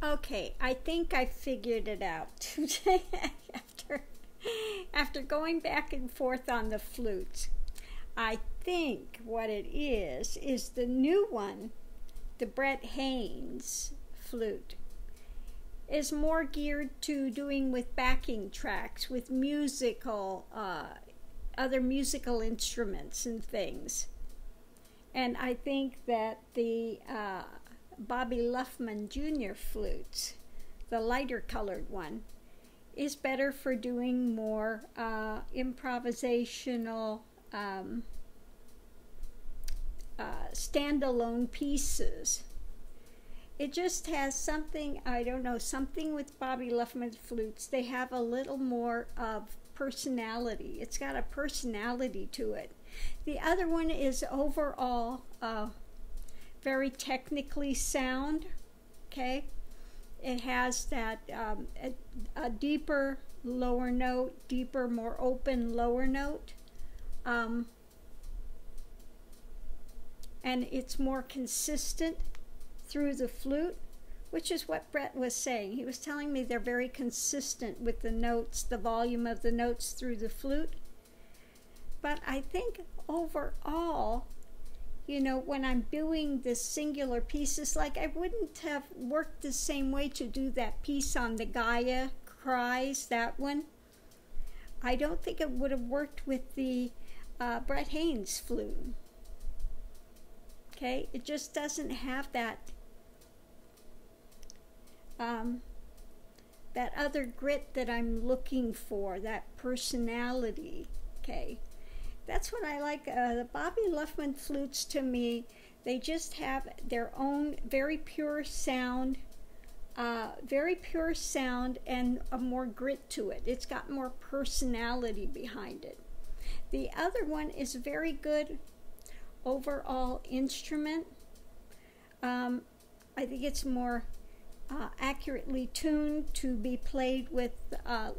Okay, I think I figured it out after after going back and forth on the flutes. I think what it is the new one, the Brett Haynes flute, is more geared to doing with backing tracks, with musical, other musical instruments and things. And I think that the Bobby Luffman Jr. flute, the lighter colored one, is better for doing more improvisational standalone pieces. It just has something, I don't know, something with Bobby Luffman flutes. They have a little more of personality. It's got a personality to it. The other one is overall very technically sound, okay? It has that a deeper lower note, deeper, more open lower note. And it's more consistent through the flute, which is what Brett was saying. He was telling me they're very consistent with the notes, the volume of the notes through the flute. But I think overall, you know, when I'm doing the singular pieces, like I wouldn't have worked the same way to do that piece on the Gaia Cries, that one. I don't think it would have worked with the Brett Haynes flute. Okay, it just doesn't have that that other grit that I'm looking for, that personality. Okay, that's what I like. The Bobby Luffman flutes, to me, they just have their own very pure sound, and a more grit to it. It's got more personality behind it. The other one is a very good overall instrument. I think it's more accurately tuned to be played with,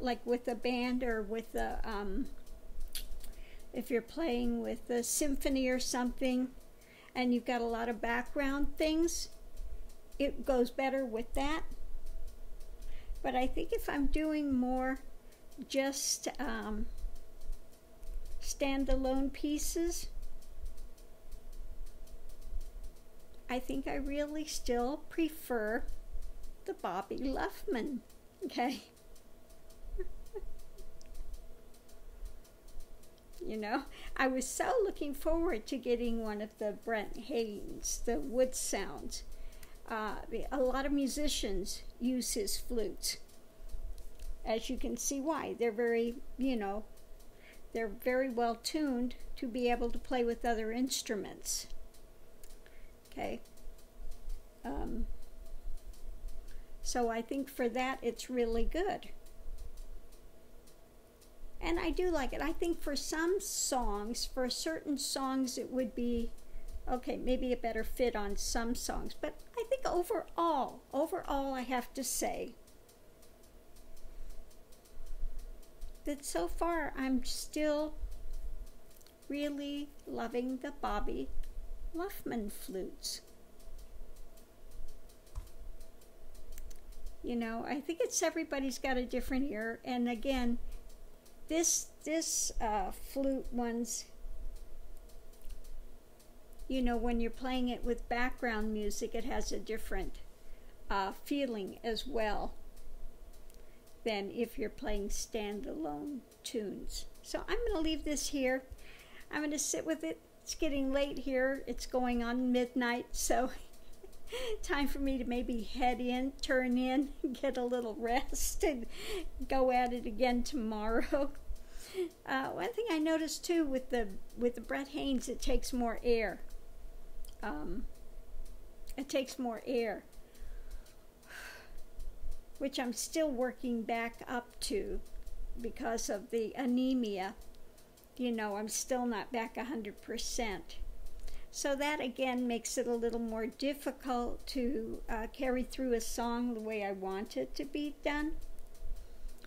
like with a band, or with a, if you're playing with a symphony or something, and you've got a lot of background things, it goes better with that. But I think if I'm doing more just standalone pieces, I think I really still prefer the Bobby Luffman, okay? You know, I was so looking forward to getting one of the Brett Haynes, the wood sounds. A lot of musicians use his flutes. As you can see why. They're very, you know, they're very well tuned to be able to play with other instruments. Okay. So I think for that it's really good. And I do like it. I think for some songs, for certain songs, it would be, okay, maybe a better fit on some songs. But I think overall, I have to say that so far I'm still really loving the Bobby Luffman flutes. You know, I think it's everybody's got a different ear. And again, this flute one's, you know, when you're playing it with background music, it has a different feeling as well than if you're playing standalone tunes. So I'm going to leave this here. I'm going to sit with it. It's getting late here. It's going on midnight, so time for me to maybe head in, turn in, get a little rest, and go at it again tomorrow. One thing I noticed too with the Brett Haynes, it takes more air. It takes more air, which I'm still working back up to because of the anemia. You know, I'm still not back 100%. So that again makes it a little more difficult to carry through a song the way I want it to be done.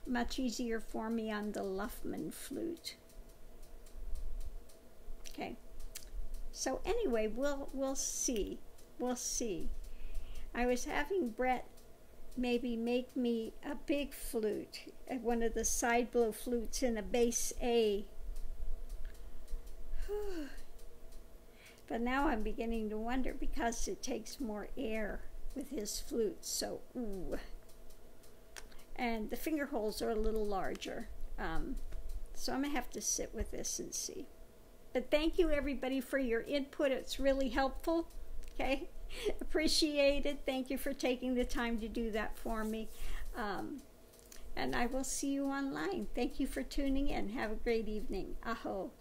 Much easier for me on the Luffman flute. Okay. So anyway, we'll see. We'll see. I was having Brett maybe make me a big flute, one of the side blow flutes in a bass A. But now I'm beginning to wonder, because it takes more air with his flute, so ooh. And the finger holes are a little larger. So I'm going to have to sit with this and see. But thank you, everybody, for your input. It's really helpful. Okay? Appreciate it. Thank you for taking the time to do that for me. And I will see you online. Thank you for tuning in. Have a great evening. Aho.